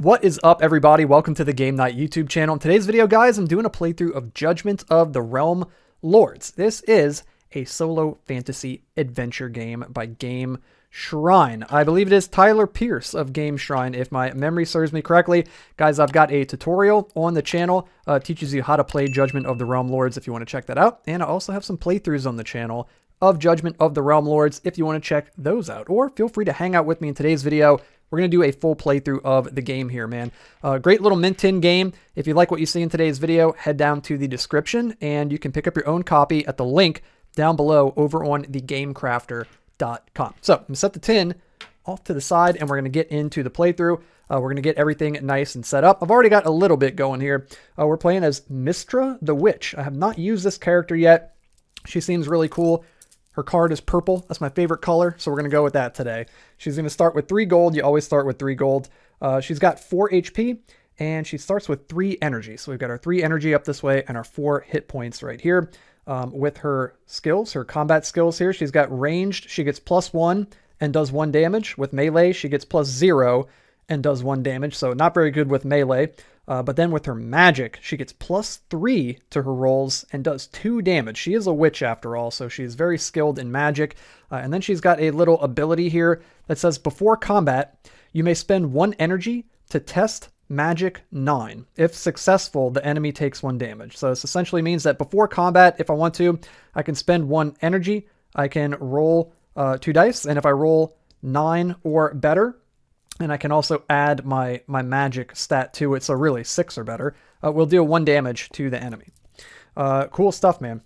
What is up, everybody? Welcome to the Game Night YouTube channel. In today's video, guys, I'm doing a playthrough of Judgment of the Realm Lords. This is a solo fantasy adventure game by Game Shrine. I believe it is Tyler Pierce of Game Shrine, if my memory serves me correctly. Guys, I've got a tutorial on the channel. Teaches you how to play Judgment of the Realm Lords if you want to check that out. And I also have some playthroughs on the channel of Judgment of the Realm Lords if you want to check those out. Or feel free to hang out with me in today's video. We're going to do a full playthrough of the game here, man. Great little mint tin game. If you like what you see in today's video, head down to the description and you can pick up your own copy at the link down below over on thegamecrafter.com. So I'm going to set the tin off to the side and we're going to get into the playthrough. We're going to get everything nice and set up. I've already got a little bit going here. We're playing as Mistra the Witch. I have not used this character yet. She seems really cool. Her card is purple. That's my favorite color, so we're going to go with that today. She's going to start with 3 gold. You always start with 3 gold. She's got 4 HP, and she starts with 3 energy. So we've got our 3 energy up this way and our 4 hit points right here. With her skills, her combat skills here, she's got ranged. She gets +1 and does 1 damage. With melee, she gets +0 and does 1 damage, so not very good with melee. But then with her magic, she gets +3 to her rolls and does 2 damage. She is a witch after all, so she's very skilled in magic. And then she's got a little ability here that says, before combat, you may spend 1 energy to test magic 9. If successful, the enemy takes 1 damage. So this essentially means that before combat, if I want to, I can spend 1 energy. I can roll 2 dice, and if I roll 9 or better, and I can also add my magic stat to it, so really 6 or better, we'll deal 1 damage to the enemy. Cool stuff, man.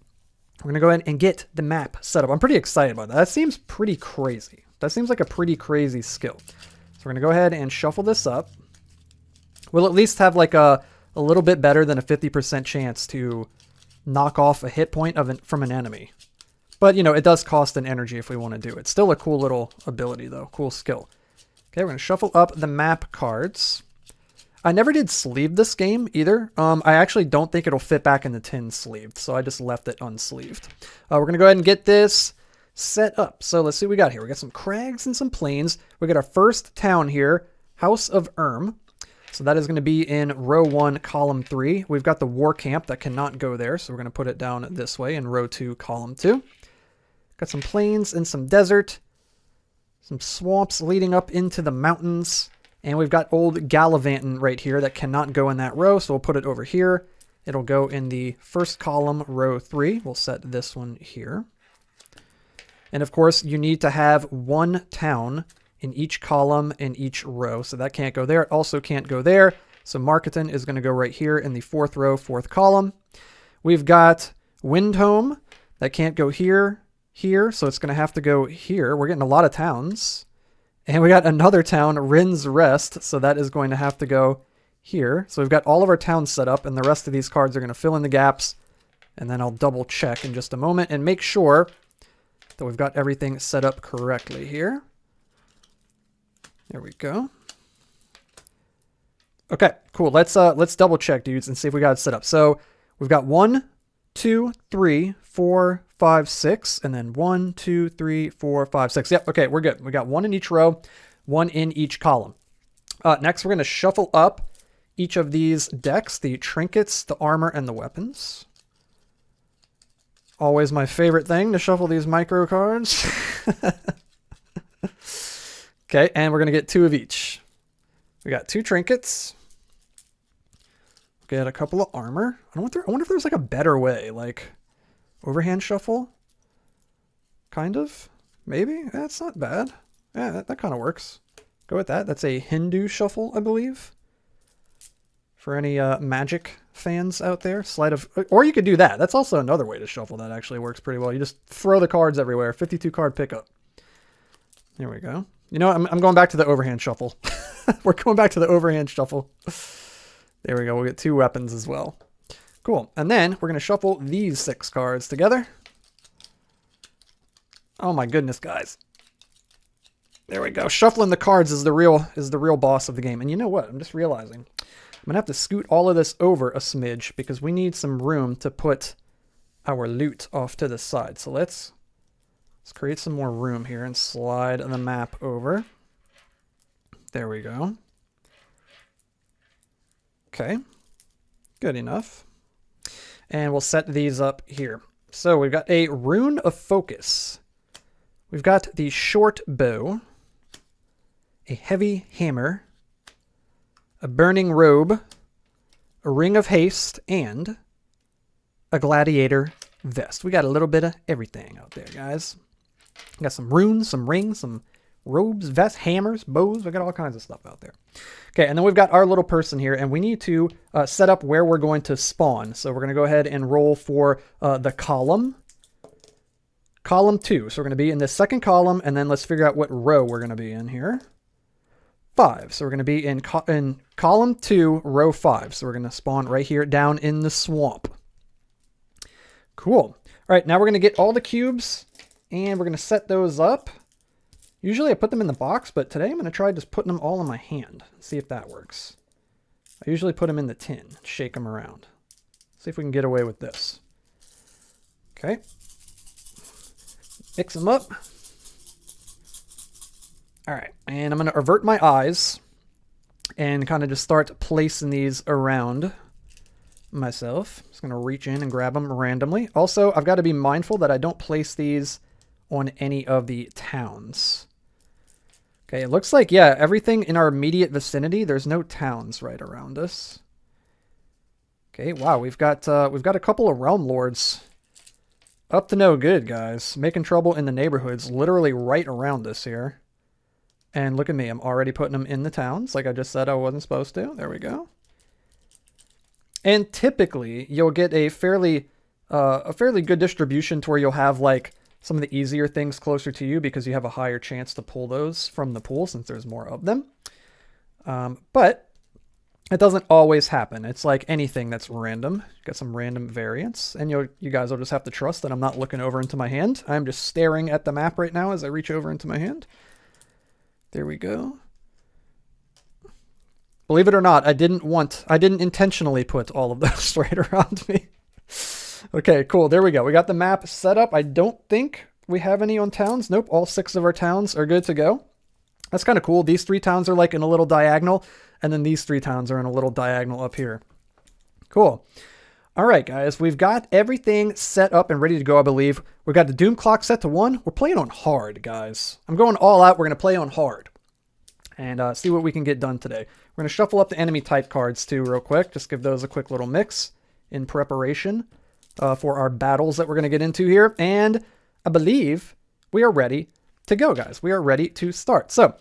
We're going to go ahead and get the map set up. I'm pretty excited about that. That seems pretty crazy. That seems like a pretty crazy skill. So we're going to go ahead and shuffle this up. We'll at least have like a little bit better than a 50% chance to knock off a hit point from an enemy. But, you know, it does cost an energy if we want to do it. Still a cool little ability, though. Cool skill. Okay, we're going to shuffle up the map cards. I never did sleeve this game either. I actually don't think it'll fit back in the tin sleeved, so I just left it unsleeved. We're going to go ahead and get this set up. So let's see what we got here. We got some crags and some plains. We got our first town here, House of Erm. So that is going to be in row 1, column 3. We've got the war camp that cannot go there, so we're going to put it down this way in row 2, column 2. Got some plains and some desert. Some swamps leading up into the mountains. And we've got old Gallivanton right here that cannot go in that row, so we'll put it over here. It'll go in the first column, row 3. We'll set this one here. And of course, you need to have 1 town in each column in each row, so that can't go there. It also can't go there. So Marketing is going to go right here in the 4th row, 4th column. We've got Windhome that can't go here. So it's going to have to go here. We're getting a lot of towns. And we got another town, Rin's Rest, so that is going to have to go here. So we've got all of our towns set up, and the rest of these cards are going to fill in the gaps. And then I'll double check in just a moment and make sure that we've got everything set up correctly here. There we go. Okay, cool. Let's double check, dudes, and see if we got it set up. So we've got 1, 2, 3, 4, 5, 6, and then 1, 2, 3, 4, 5, 6. Yep, okay, we're good. We got 1 in each row, 1 in each column. Next, we're going to shuffle up each of these decks, the trinkets, the armor, and the weapons. Always my favorite thing to shuffle these micro cards. Okay, and we're going to get 2 of each. We got 2 trinkets. Get a couple of armor. I wonder if there's like a better way, like overhand shuffle. Kind of, maybe. That's not bad. Yeah, that kind of works. Go with that. That's a Hindu shuffle, I believe. For any magic fans out there, or you could do that. That's also another way to shuffle that actually works pretty well. You just throw the cards everywhere. 52 card pickup. There we go. You know, I'm going back to the overhand shuffle. We're going back to the overhand shuffle. There we go. We'll get 2 weapons as well. Cool. And then we're going to shuffle these 6 cards together. Oh my goodness, guys. There we go. Shuffling the cards is the real boss of the game. And you know what? I'm just realizing I'm going to have to scoot all of this over a smidge because we need some room to put our loot off to the side. So let's create some more room here and slide the map over. There we go. Okay, good enough. And we'll set these up here. So we've got a rune of focus. We've got the short bow, a heavy hammer, a burning robe, a ring of haste, and a gladiator vest. We got a little bit of everything out there, guys. We got some runes, some rings, some robes, vests, hammers, bows. We got all kinds of stuff out there. Okay, and then we've got our little person here, and we need to set up where we're going to spawn. So we're going to go ahead and roll for the column. Column 2. So we're going to be in the second column, and then let's figure out what row we're going to be in here. 5. So we're going to be in column 2, row 5. So we're going to spawn right here down in the swamp. Cool. All right, now we're going to get all the cubes, and we're going to set those up. Usually I put them in the box, but today I'm going to try just putting them all in my hand. See if that works. I usually put them in the tin, shake them around. See if we can get away with this. Okay. Mix them up. All right, and I'm going to avert my eyes and kind of just start placing these around myself. Just going to reach in and grab them randomly. Also, I've got to be mindful that I don't place these on any of the towns. Okay, it looks like, yeah, everything in our immediate vicinity, there's no towns right around us. Okay, wow, we've got a couple of realm lords up to no good, guys. Making trouble in the neighborhoods, literally right around us here. And look at me, I'm already putting them in the towns, like I just said I wasn't supposed to. There we go. And typically, you'll get a fairly good distribution to where you'll have, like, some of the easier things closer to you because you have a higher chance to pull those from the pool since there's more of them. But it doesn't always happen. It's like anything that's random. Got some random variants, and you guys will just have to trust that I'm not looking over into my hand. I'm just staring at the map right now as I reach over into my hand. There we go. Believe it or not, I didn't intentionally put all of those right around me. Okay, cool. There we go. We got the map set up. I don't think we have any on towns. Nope, all 6 of our towns are good to go. That's kind of cool. These 3 towns are like in a little diagonal, and then these 3 towns are in a little diagonal up here. Cool. All right, guys, we've got everything set up and ready to go, I believe. We've got the Doom clock set to 1. We're playing on hard, guys. I'm going all out. We're going to play on hard and see what we can get done today. We're going to shuffle up the enemy type cards, too, real quick. Just give those a quick little mix in preparation for our battles that we're going to get into here. And I believe we are ready to go, guys. We are ready to start. So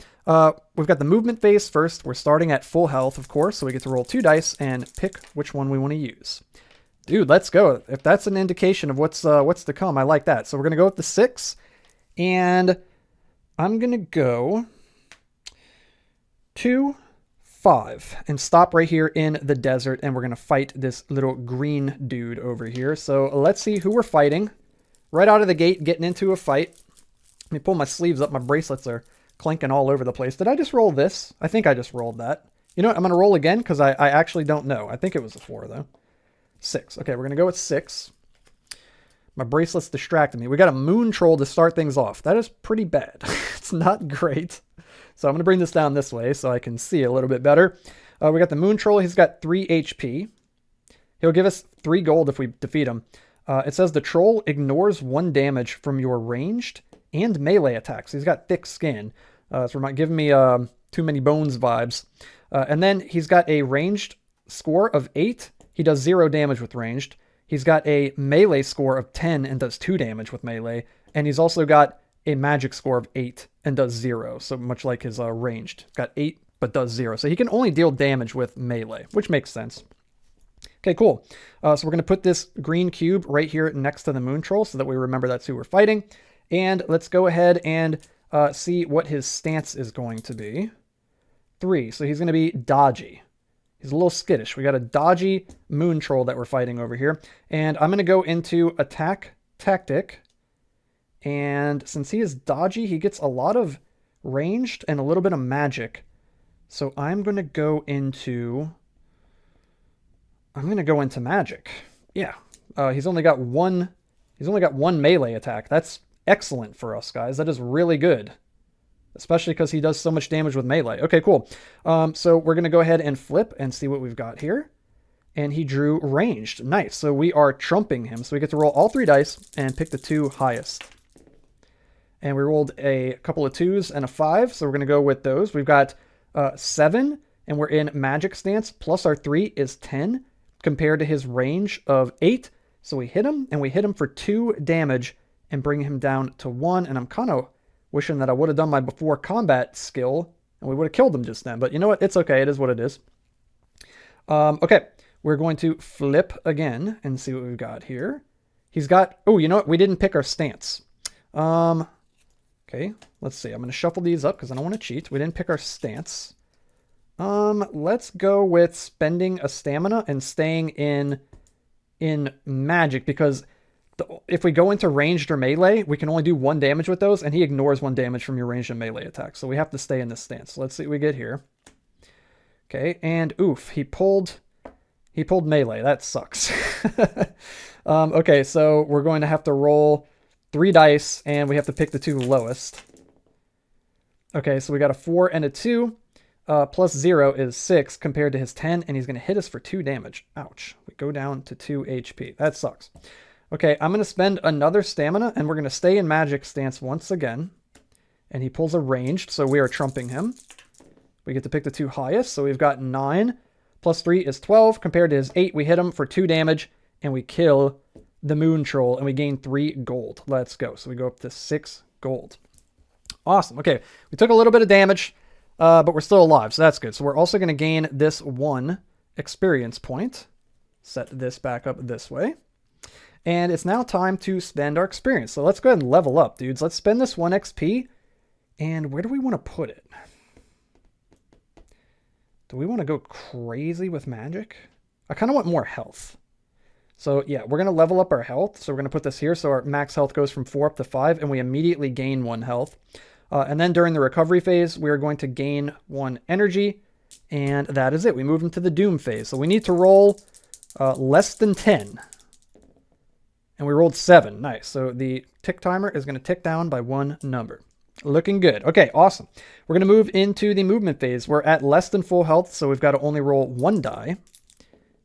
we've got the movement phase first. We're starting at full health, of course, so we get to roll 2 dice and pick which one we want to use. Dude, let's go. If that's an indication of what's to come, I like that. So we're going to go with the 6, and I'm going to go 2, 5, and stop right here in the desert, and we're going to fight this little green dude over here. So let's see who we're fighting. Right out of the gate, getting into a fight. Let me pull my sleeves up. My bracelets are clanking all over the place. Did I just roll this? I think I just rolled that. You know what? I'm going to roll again because I actually don't know. I think it was a 4, though. 6. Okay, we're going to go with 6. My bracelet's distracting me. We got a moon troll to start things off. That is pretty bad. It's not great. So I'm going to bring this down this way so I can see a little bit better. We got the moon troll. He's got 3 HP. He'll give us 3 gold if we defeat him. It says the troll ignores 1 damage from your ranged and melee attacks. He's got thick skin. So giving me too many bones vibes. And then he's got a ranged score of 8. He does 0 damage with ranged. He's got a melee score of 10 and does 2 damage with melee. And he's also got a magic score of 8 and does 0. So much like his ranged. Got 8 but does 0. So he can only deal damage with melee, which makes sense. Okay, cool. So we're going to put this green cube right here next to the moon troll so that we remember that's who we're fighting. And let's go ahead and see what his stance is going to be. 3. So he's going to be dodgy. He's a little skittish. We got a dodgy moon troll that we're fighting over here. And I'm going to go into attack tactic. And since he is dodgy, he gets a lot of ranged and a little bit of magic. So I'm going to go into magic. Yeah. He's only got one melee attack. That's excellent for us, guys. That is really good. especially because he does so much damage with melee. Okay, cool. So we're going to go ahead and flip and see what we've got here. And he drew ranged. Nice. So we are trumping him. So we get to roll all 3 dice and pick the 2 highest. And we rolled a couple of 2s and a 5. So we're going to go with those. We've got 7, and we're in magic stance. Plus our 3 is 10 compared to his range of 8. So we hit him, and we hit him for 2 damage and bring him down to 1. And I'm kind of wishing that I would have done my before combat skill, and we would have killed him just then. But you know what? It's okay. It is what it is. Okay. We're going to flip again and see what we've got here. He's got... Oh, you know what? We didn't pick our stance. Okay, let's see. I'm going to shuffle these up because I don't want to cheat. We didn't pick our stance. Let's go with spending a stamina and staying in magic, because if we go into ranged or melee, we can only do 1 damage with those, and he ignores 1 damage from your ranged and melee attacks. So we have to stay in this stance. So let's see what we get here. Okay, and oof, he pulled melee. That sucks. Okay, so we're going to have to roll 3 dice, and we have to pick the 2 lowest. Okay, so we got a 4 and a 2. Plus 0 is 6 compared to his 10, and he's going to hit us for 2 damage. Ouch. We go down to 2 HP. That sucks. Okay, I'm going to spend another stamina, and we're going to stay in magic stance once again. And he pulls a ranged, so we are trumping him. We get to pick the 2 highest, so we've got 9. Plus 3 is 12. Compared to his 8, we hit him for 2 damage, and we kill the moon troll, and we gain 3 gold. Let's go. So we go up to 6 gold. Awesome. Okay, we took a little bit of damage, but we're still alive, so that's good. So we're also going to gain this 1 experience point. Set this back up this way. And it's now time to spend our experience. So let's go ahead and level up, dudes. Let's spend this 1 XP. And where do we want to put it? Do we want to go crazy with magic? I kind of want more health. So yeah, we're going to level up our health. So we're going to put this here. So our max health goes from 4 up to 5, and we immediately gain 1 health. And then during the recovery phase, we are going to gain 1 energy. And that is it. We move into the doom phase. So we need to roll less than 10. And we rolled 7. Nice. So the tick timer is going to tick down by 1 number. Looking good. Okay, awesome. We're going to move into the movement phase. We're at less than full health, so we've got to only roll 1 die.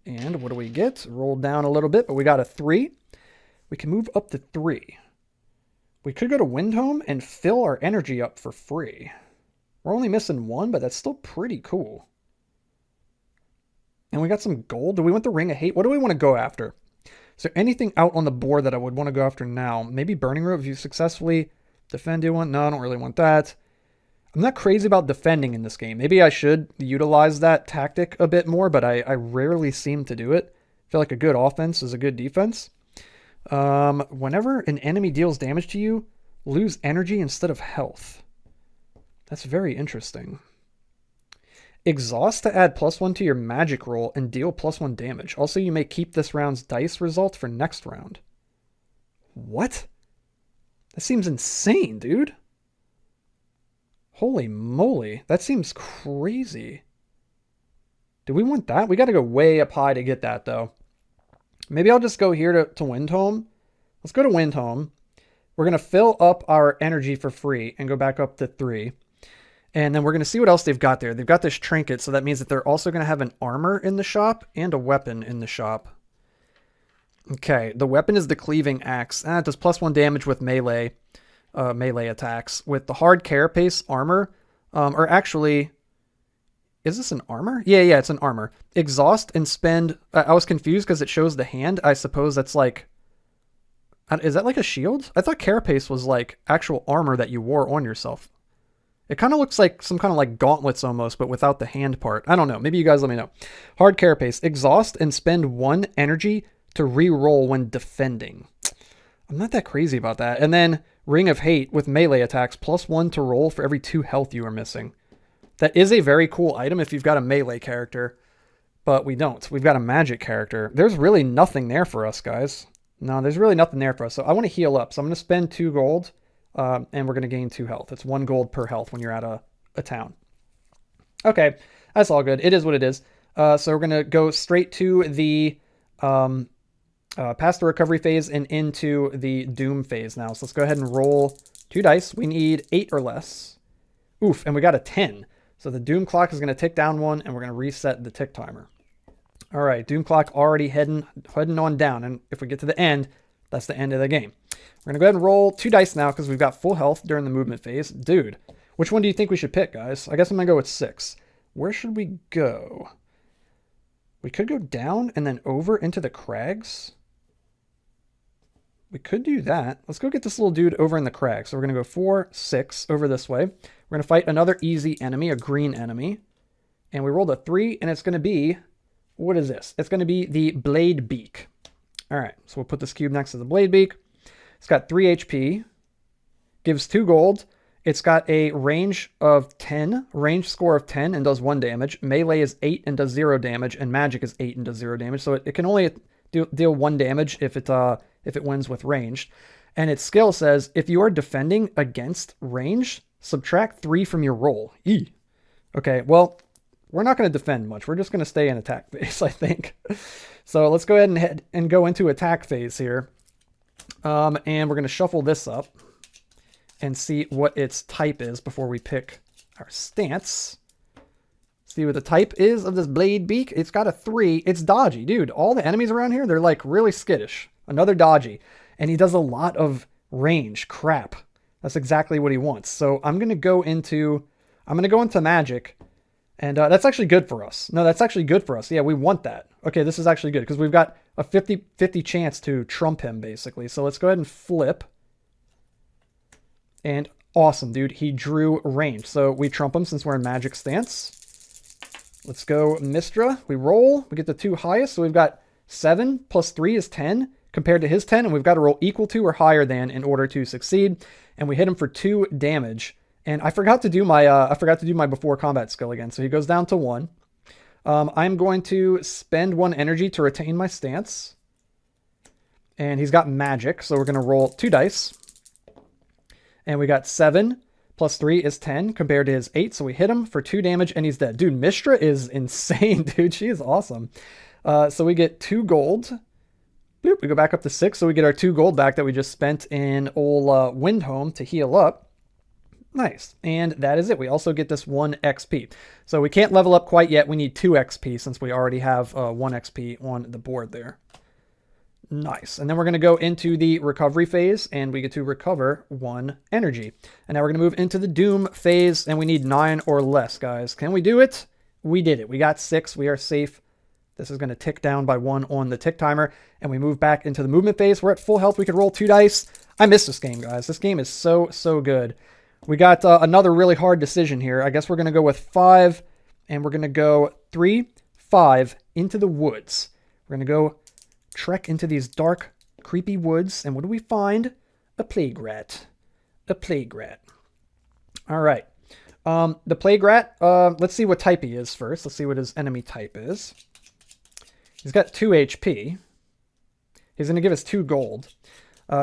And what do we get? Rolled down a little bit, but we got a 3. We can move up to 3. We could go to Windhome and fill our energy up for free. We're only missing 1, but that's still pretty cool. And we got some gold. Do we want the Ring of Hate? What do we want to go after? Is there anything out on the board that I would want to go after now? Maybe Burning Root if you successfully defend one? No, I don't really want that. I'm not crazy about defending in this game. Maybe I should utilize that tactic a bit more, but I rarely seem to do it. I feel like a good offense is a good defense. Whenever an enemy deals damage to you, lose energy instead of health. That's very interesting. Exhaust to add +1 to your magic roll and deal +1 damage. Also, you may keep this round's dice result for next round. What? That seems insane, dude. Holy moly. That seems crazy. Do we want that? We got to go way up high to get that, though. Maybe I'll just go here to Windhome. Let's go to Windhome. We're going to fill up our energy for free and go back up to 3. And then we're going to see what else they've got there. They've got this trinket, so that means that they're also going to have an armor in the shop and a weapon in the shop. Okay, the weapon is the cleaving axe. It does +1 damage with melee attacks. With the hard carapace armor, or actually, is this an armor? Yeah, it's an armor. Exhaust and spend. I was confused because it shows the hand. I suppose that's like, is that like a shield? I thought carapace was like actual armor that you wore on yourself. It kind of looks like some kind of like gauntlets almost, but without the hand part. I don't know. Maybe you guys let me know. Hard carapace. Exhaust and spend 1 energy to re-roll when defending. I'm not that crazy about that. And then Ring of Hate with melee attacks, +1 to roll for every 2 health you are missing. That is a very cool item if you've got a melee character, but we don't. We've got a magic character. There's really nothing there for us, guys. No, there's really nothing there for us. So I want to heal up. So I'm going to spend 2 gold, and we're going to gain 2 health. It's 1 gold per health when you're at a town. Okay, that's all good. It is what it is. So we're going to go straight to the past the recovery phase and into the doom phase now. So let's go ahead and roll 2 dice. We need 8 or less. Oof, and we got a 10. So the doom clock is going to tick down 1, and we're going to reset the tick timer. All right, doom clock already heading on down, and if we get to the end, that's the end of the game. We're going to go ahead and roll 2 dice now because we've got full health during the movement phase. Dude, which one do you think we should pick, guys? I guess I'm going to go with 6. Where should we go? We could go down and then over into the crags. We could do that. Let's go get this little dude over in the crags. So we're going to go 4, 6 over this way. We're going to fight another easy enemy, a green enemy. And we rolled a 3, and it's going to be, what is this? It's going to be the Blade Beak. All right, so we'll put this cube next to the Blade Beak. It's got 3 HP, gives 2 gold. It's got a range of 10, range score of 10, and does 1 damage. Melee is 8 and does 0 damage, and magic is 8 and does 0 damage. So it can only deal 1 damage if it wins with ranged. And its skill says, if you are defending against range, subtract 3 from your roll. Eee. Okay, well, we're not going to defend much. We're just going to stay in attack phase, I think. So let's go ahead and go into attack phase here. And we're going to shuffle this up and see what its type is before we pick our stance. See what the type is of this Blade Beak. It's got a 3. It's dodgy, dude. All the enemies around here, they're like really skittish. Another dodgy. And he does a lot of range crap. That's exactly what he wants. So I'm going to go into magic. And that's actually good for us. No, that's actually good for us. Yeah, we want that. Okay, this is actually good because we've got a 50-50 chance to trump him, basically. So let's go ahead and flip. And awesome, dude. He drew range. So we trump him since we're in magic stance. Let's go Mistra. We roll. We get the 2 highest. So we've got 7 plus 3 is 10 compared to his 10. And we've got to roll equal to or higher than in order to succeed. And we hit him for 2 damage. And I forgot to do my before combat skill again. So he goes down to 1. I'm going to spend 1 energy to retain my stance. And he's got magic. So we're going to roll 2 dice. And we got 7 plus 3 is 10 compared to his 8. So we hit him for 2 damage and he's dead. Dude, Mistra is insane, dude. She is awesome. So we get 2 gold. Bloop, we go back up to 6. So we get our 2 gold back that we just spent in old Windhome to heal up. Nice. And that is it. We also get this 1 XP. So we can't level up quite yet. We need 2 XP since we already have 1 XP on the board there. Nice. And then we're going to go into the recovery phase and we get to recover 1 energy. And now we're going to move into the doom phase and we need 9 or less, guys. Can we do it? We did it. We got 6. We are safe. This is going to tick down by 1 on the tick timer and we move back into the movement phase. We're at full health. We could roll 2 dice. I miss this game, guys. This game is so good. We got another really hard decision here. I guess we're going to go with 5 and we're going to go 3, 5 into the woods. We're going to go trek into these dark, creepy woods. And what do we find? A plague rat. A plague rat. All right. The plague rat, let's see what type he is first. Let's see what his enemy type is. He's got 2 HP. He's going to give us 2 gold.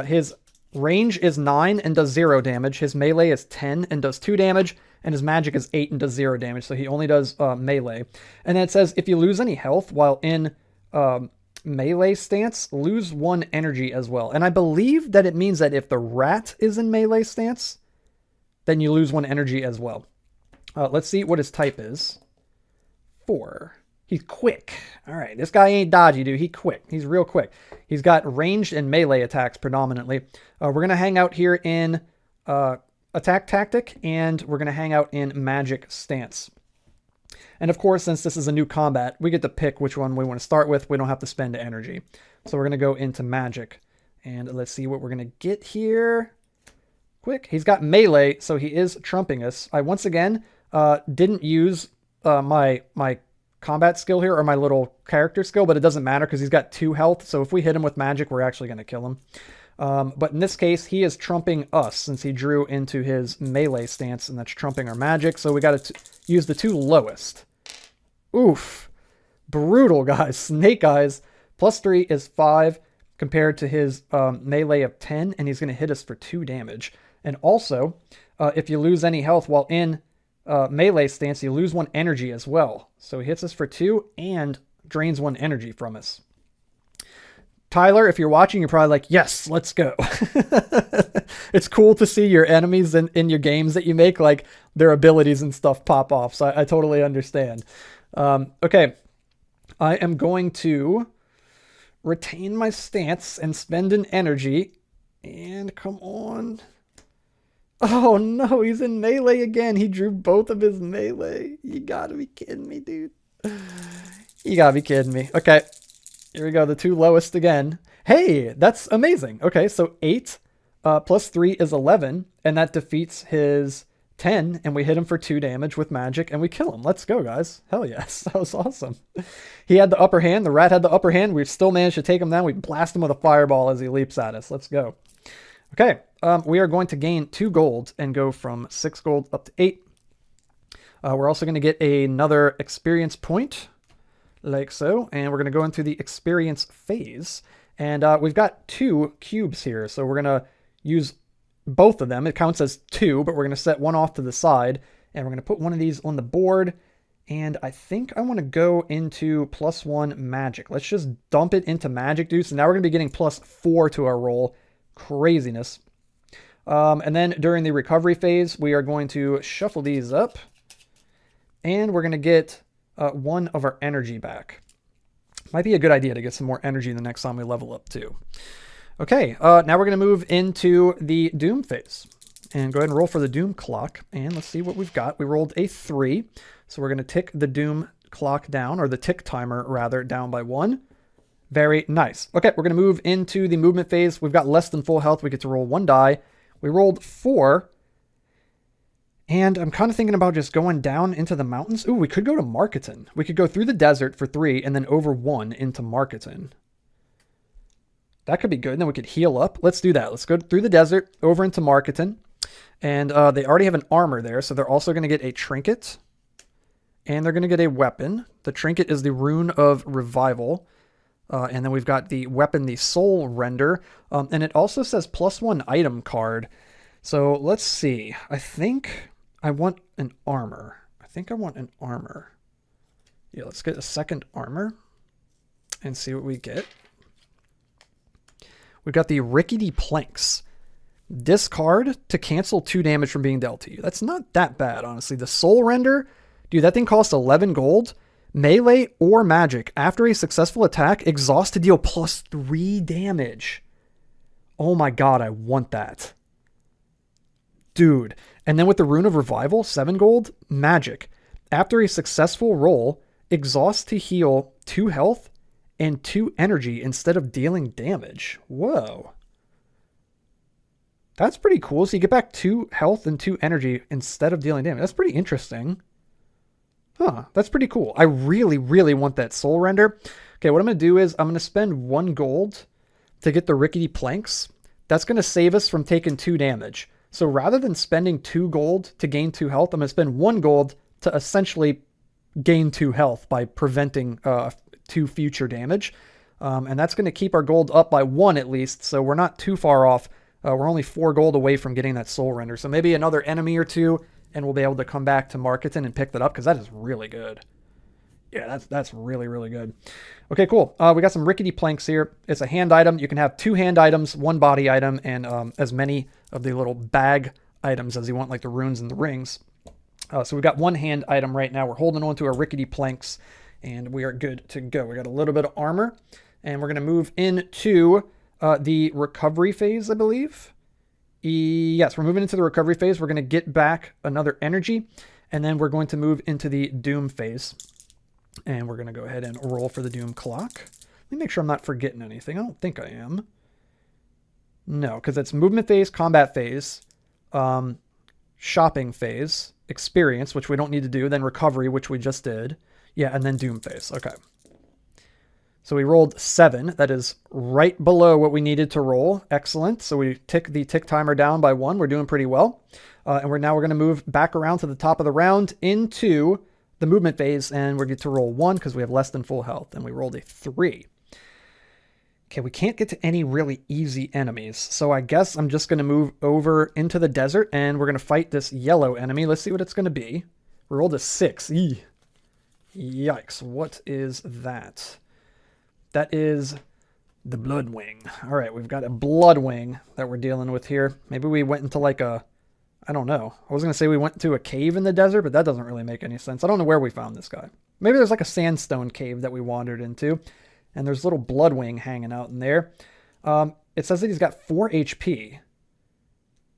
His range is 9 and does 0 damage. His melee is 10 and does 2 damage. And his magic is 8 and does 0 damage. So he only does melee. And then it says, if you lose any health while in melee stance, lose 1 energy as well. And I believe that it means that if the rat is in melee stance, then you lose 1 energy as well. Let's see what his type is. 4. He's quick. All right, this guy ain't dodgy, dude. He's quick. He's real quick. He's got ranged and melee attacks predominantly. We're going to hang out here in attack tactic, and we're going to hang out in magic stance. And of course, since this is a new combat, we get to pick which one we want to start with. We don't have to spend energy. So we're going to go into magic. And let's see what we're going to get here. Quick. He's got melee, so he is trumping us. I once again didn't use my combat skill here, or my little character skill, but it doesn't matter because he's got 2 health. So if we hit him with magic, we're actually going to kill him. But in this case, he is trumping us since he drew into his melee stance, and that's trumping our magic. So we got to use the 2 lowest. Oof. Brutal, guys. Snake Eyes. +3 is 5 compared to his melee of 10, and he's going to hit us for 2 damage. And also, if you lose any health while in melee stance, you lose 1 energy as well. So he hits us for 2 and drains 1 energy from us. Tyler, if you're watching, you're probably like, yes, let's go. It's cool to see your enemies in your games that you make, like their abilities and stuff pop off. So I totally understand. Okay. I am going to retain my stance and spend an energy. And come on. Oh no, he's in melee again. He drew both of his melee. You gotta be kidding me, dude. You gotta be kidding me. Okay. Here we go, the two lowest again. Hey, that's amazing. Okay, so 8 plus 3 is 11, and that defeats his 10, and we hit him for 2 damage with magic, and we kill him. Let's go, guys. Hell yes, that was awesome. He had the upper hand. The rat had the upper hand. We still managed to take him down. We blast him with a fireball as he leaps at us. Let's go. Okay, we are going to gain 2 gold and go from 6 gold up to 8. We're also going to get another experience point, like so, and we're going to go into the experience phase, and we've got 2 cubes here, so we're going to use both of them. It counts as 2, but we're going to set one off to the side, and we're going to put one of these on the board, and I think I want to go into +1 magic. Let's just dump it into magic, dude. So now we're going to be getting +4 to our roll. Craziness. And then during the recovery phase, we are going to shuffle these up, and we're going to get 1 of our energy back. Might be a good idea to get some more energy the next time we level up too. Okay, now we're going to move into the Doom phase. And go ahead and roll for the Doom clock. And let's see what we've got. We rolled a 3. So we're going to tick the Doom clock down, or the tick timer rather, down by 1. Very nice. Okay, we're going to move into the movement phase. We've got less than full health. We get to roll 1 die. We rolled 4. And I'm kind of thinking about just going down into the mountains. Ooh, we could go to Marketon. We could go through the desert for 3 and then over 1 into Marketon. That could be good. And then we could heal up. Let's do that. Let's go through the desert over into Marketon. And they already have an armor there, so they're also going to get a trinket. And they're going to get a weapon. The trinket is the Rune of Revival. And then we've got the weapon, the Soul Render. And it also says +1 item card. So let's see. I think I want an armor. Yeah, let's get a second armor and see what we get. We've got the Rickety Planks. Discard to cancel 2 damage from being dealt to you. That's not that bad, honestly. The Soul Render, dude, that thing costs 11 gold. Melee or magic. After a successful attack, exhaust to deal +3 damage. Oh my god, I want that. Dude. And then with the Rune of Revival, 7 gold, magic. After a successful roll, exhaust to heal 2 health and 2 energy instead of dealing damage. Whoa. That's pretty cool. So you get back 2 health and 2 energy instead of dealing damage. That's pretty interesting. Huh, that's pretty cool. I really, really want that Soul Render. Okay, what I'm going to do is I'm going to spend 1 gold to get the Rickety Planks. That's going to save us from taking 2 damage. So rather than spending 2 gold to gain 2 health, I'm going to spend 1 gold to essentially gain 2 health by preventing 2 future damage. And that's going to keep our gold up by 1 at least, so we're not too far off. We're only 4 gold away from getting that Soul Render. So maybe another enemy or 2, and we'll be able to come back to Marketon and pick that up, because that is really good. Yeah, that's really, really good. Okay, cool. We got some Rickety Planks here. It's a hand item. You can have 2 hand items, 1 body item, and as many of the little bag items as you want, like the runes and the rings. So we've got 1 hand item right now. We're holding on to our Rickety Planks, and we are good to go. We got a little bit of armor, and we're going to move into the recovery phase, I believe. Yes, we're moving into the recovery phase. We're going to get back another energy, and then we're going to move into the Doom phase. And we're going to go ahead and roll for the Doom clock. Let me make sure I'm not forgetting anything. I don't think I am. No, because it's movement phase, combat phase, shopping phase, experience, which we don't need to do, then recovery, which we just did. Yeah, and then Doom phase. Okay. So we rolled 7. That is right below what we needed to roll. Excellent. So we tick the tick timer down by 1. We're doing pretty well. And we're going to move back around to the top of the round into the movement phase, and we get to roll 1 because we have less than full health, and we rolled a 3. Okay, we can't get to any really easy enemies, so I guess I'm just going to move over into the desert, and we're going to fight this yellow enemy. Let's see what it's going to be. We rolled a 6. Yikes, what is that? That is The Bloodwing. All right, we've got a Bloodwing that we're dealing with here. Maybe we went into like a, I don't know. I was going to say we went to a cave in the desert, but that doesn't really make any sense. I don't know where we found this guy. Maybe there's like a sandstone cave that we wandered into, and there's a little Bloodwing hanging out in there. It says that he's got 4 HP.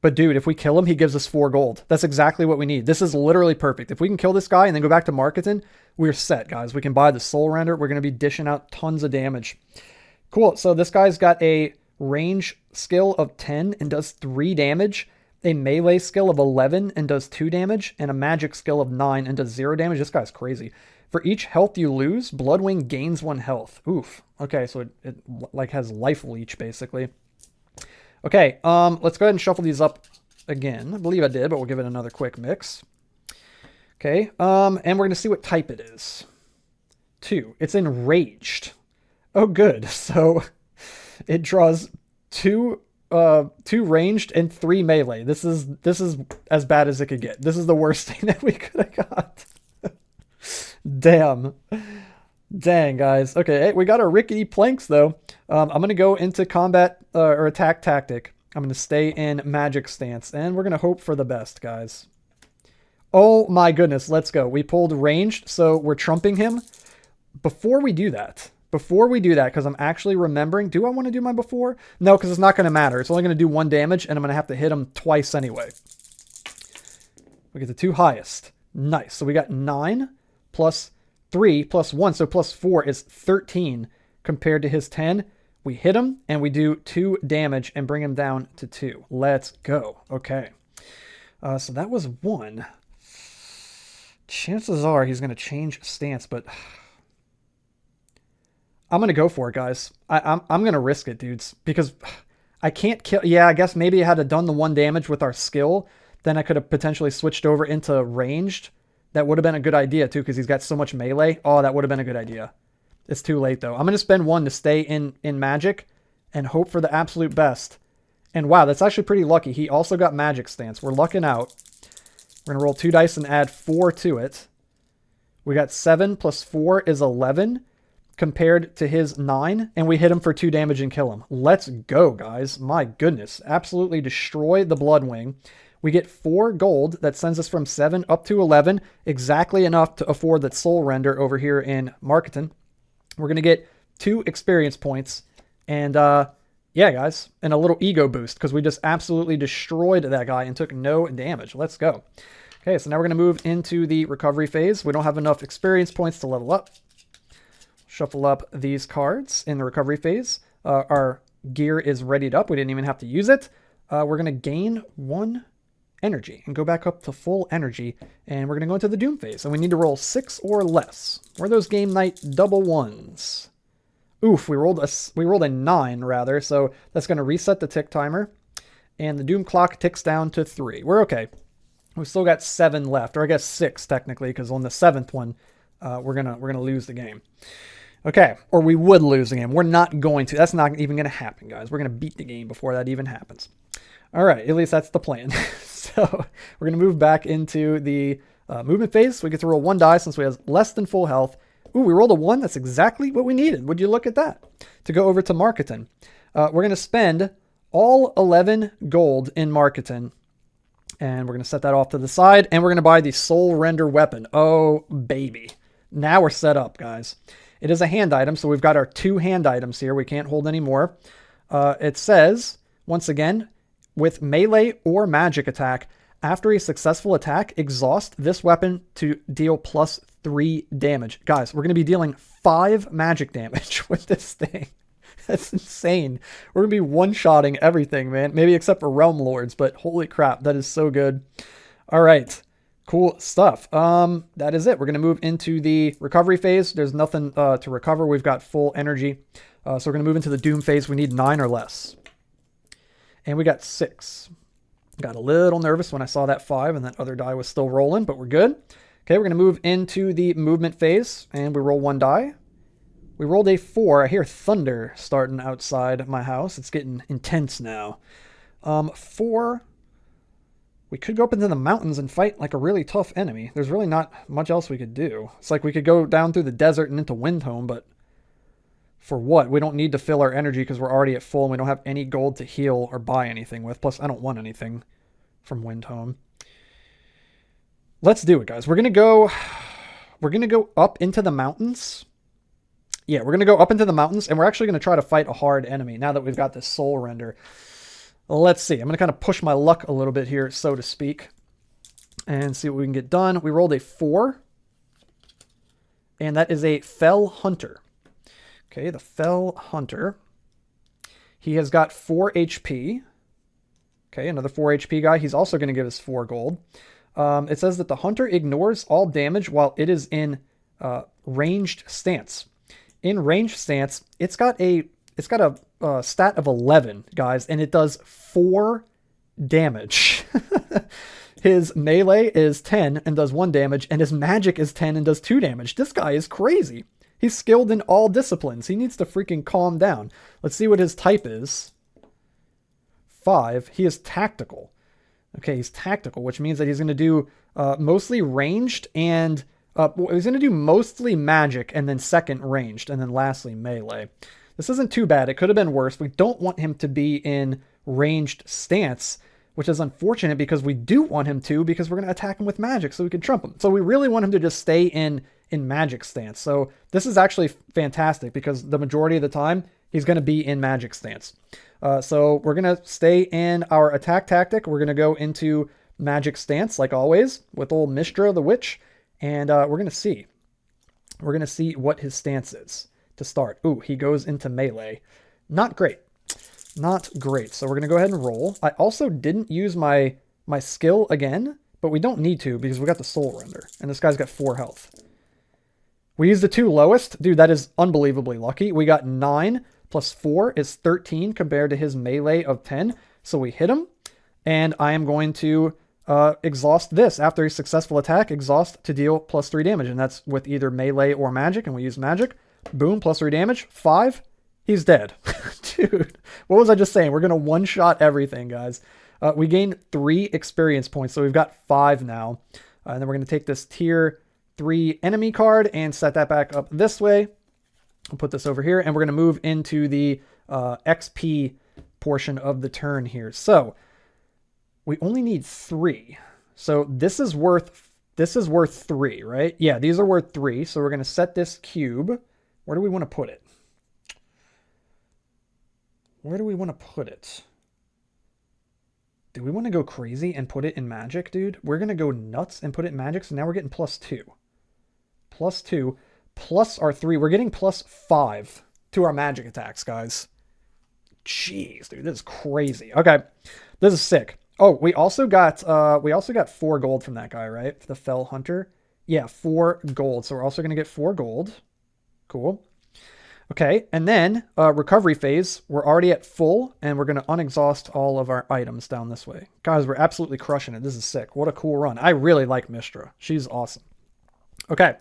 But dude, if we kill him, he gives us 4 gold. That's exactly what we need. This is literally perfect. If we can kill this guy and then go back to Marketing, we're set, guys. We can buy the Soul Render. We're going to be dishing out tons of damage. Cool. So this guy's got a range skill of 10 and does 3 damage, a melee skill of 11 and does 2 damage, and a magic skill of 9 and does 0 damage. This guy's crazy. For each health you lose, Bloodwing gains 1 health. Oof. Okay, so it like has life leech, basically. Okay, let's go ahead and shuffle these up again. I believe I did, but we'll give it another quick mix. Okay, and we're going to see what type it is. 2. It's enraged. Oh, good. So it draws 2 ranged and 3 melee. This is as bad as it could get. This is the worst thing that we could have got. Damn. Dang, guys. Okay, hey, we got our rickety planks, though. I'm going to go into combat or attack tactic. I'm going to stay in magic stance, and we're going to hope for the best, guys. Oh, my goodness. Let's go. We pulled ranged, so we're trumping him. Before we do that, because I'm actually remembering, do I want to do my before? No, because it's not going to matter. It's only going to do 1 damage, and I'm going to have to hit him twice anyway. We get the 2 highest. Nice. So we got 9 plus 3 plus 1, so plus 4 is 13 compared to his 10. We hit him, and we do 2 damage and bring him down to 2. Let's go. Okay. So that was 1. Chances are he's going to change stance, but I'm going to go for it, guys. I'm going to risk it, dudes, because I can't kill. Yeah, I guess maybe I had done the 1 damage with our skill. Then I could have potentially switched over into ranged. That would have been a good idea, too, because he's got so much melee. Oh, that would have been a good idea. It's too late, though. I'm going to spend 1 to stay in magic and hope for the absolute best. And wow, that's actually pretty lucky. He also got magic stance. We're lucking out. We're going to roll 2 dice and add 4 to it. We got 7 plus 4 is 11 compared to his 9. And we hit him for 2 damage and kill him. Let's go, guys. My goodness. Absolutely destroy the Bloodwing. We get 4 gold. That sends us from 7 up to 11. Exactly enough to afford that Soul Render over here in Marketing. We're going to get 2 experience points. And yeah, guys. And a little ego boost because we just absolutely destroyed that guy and took no damage. Let's go. Okay, so now we're going to move into the recovery phase. We don't have enough experience points to level up. Shuffle up these cards in the recovery phase. Our gear is readied up. We didn't even have to use it. We're going to gain 1 energy and go back up to full energy, and we're going to go into the Doom phase, and we need to roll 6 or less. We're those game night double 1s. Oof, we rolled a 9 rather, so that's going to reset the tick timer, and the Doom clock ticks down to 3. We're okay. We've still got 7 left, or I guess 6 technically, because on the 7th one, we're gonna lose the game. Okay, or we would lose the game. We're not going to. That's not even going to happen, guys. We're going to beat the game before that even happens. All right, at least that's the plan. So we're going to move back into the movement phase. We get to roll 1 die since we have less than full health. Ooh, we rolled a 1. That's exactly what we needed. Would you look at that? To go over to Marketing. We're going to spend all 11 gold in Marketing. And we're going to set that off to the side. And we're going to buy the Soul Render weapon. Oh, baby. Now we're set up, guys. It is a hand item, so we've got our 2 hand items here. We can't hold any more. It says, once again, with melee or magic attack, after a successful attack, exhaust this weapon to deal plus 3 damage. Guys, we're going to be dealing 5 magic damage with this thing. That's insane. We're going to be one-shotting everything, man. Maybe except for Realm Lords, but holy crap, that is so good. All right. Cool stuff. That is it. We're going to move into the recovery phase. There's nothing to recover. We've got full energy. So we're going to move into the Doom phase. We need 9 or less. And we got 6. Got a little nervous when I saw that 5 and that other die was still rolling, but we're good. Okay, we're going to move into the movement phase, and we roll 1 die. We rolled a 4. I hear thunder starting outside my house. It's getting intense now. 4. We could go up into the mountains and fight like a really tough enemy. There's really not much else we could do. It's like we could go down through the desert and into Windhome, but For what? We don't need to fill our energy because we're already at full and we don't have any gold to heal or buy anything with. Plus, I don't want anything from Windhome. Let's do it, guys. We're going to go up into the mountains. Yeah, we're going to go up into the mountains, and we're actually going to try to fight a hard enemy now that we've got this soul render. Let's see. I'm going to kind of push my luck a little bit here, so to speak, and see what we can get done. We rolled a 4, and that is a Fell Hunter. Okay, the Fell Hunter. He has got 4 HP. Okay, another 4 HP guy. He's also going to give us 4 gold. It says that the Hunter ignores all damage while it is in ranged stance. In ranged stance, it's got a stat of 11, guys, and it does 4 damage. His melee is 10 and does 1 damage, and his magic is 10 and does 2 damage. This guy is crazy. He's skilled in all disciplines. He needs to freaking calm down. Let's see what his type is. 5. He is tactical. Okay, he's tactical, which means that he's going to do mostly ranged and... he's going to do mostly magic and then second ranged and then lastly melee. This isn't too bad. It could have been worse. We don't want him to be in ranged stance, which is unfortunate because we do want him to, because we're going to attack him with magic so we can trump him. So we really want him to just stay in magic stance. So this is actually fantastic because the majority of the time he's going to be in magic stance. So we're going to stay in our attack tactic. We're going to go into magic stance like always with old Mistra the Witch. And we're going to see. We're going to see what his stance is to start. Ooh, he goes into melee. Not great. Not great. So we're going to go ahead and roll. I also didn't use my skill again, but we don't need to because we got the soul render. And this guy's got 4 health. We used the 2 lowest. Dude, that is unbelievably lucky. We got 9 plus 4 is 13 compared to his melee of 10. So we hit him. And I am going to... exhaust this after a successful attack. Exhaust to deal plus 3 damage, and that's with either melee or magic, and we use magic. Boom, plus 3 damage. 5. He's dead. Dude, what was I just saying? We're gonna one-shot everything, guys. We gained 3 experience points, so we've got 5 now. And then we're gonna take this tier 3 enemy card and set that back up this way. I'll put this over here, and we're gonna move into the XP portion of the turn here. So we only need 3. So this is worth 3, right? Yeah, these are worth 3. So we're going to set this cube. Where do we want to put it? Where do we want to put it? Do we want to go crazy and put it in magic, dude? We're going to go nuts and put it in magic. So now we're getting plus 2. Plus 2. Plus our 3. We're getting plus 5 to our magic attacks, guys. Jeez, dude, this is crazy. Okay, this is sick. Oh, we also got 4 gold from that guy, right? The Fell Hunter. Yeah, 4 gold. So we're also going to get 4 gold. Cool. Okay, and then recovery phase. We're already at full, and we're going to unexhaust all of our items down this way. Guys, we're absolutely crushing it. This is sick. What a cool run. I really like Mistra. She's awesome. Okay,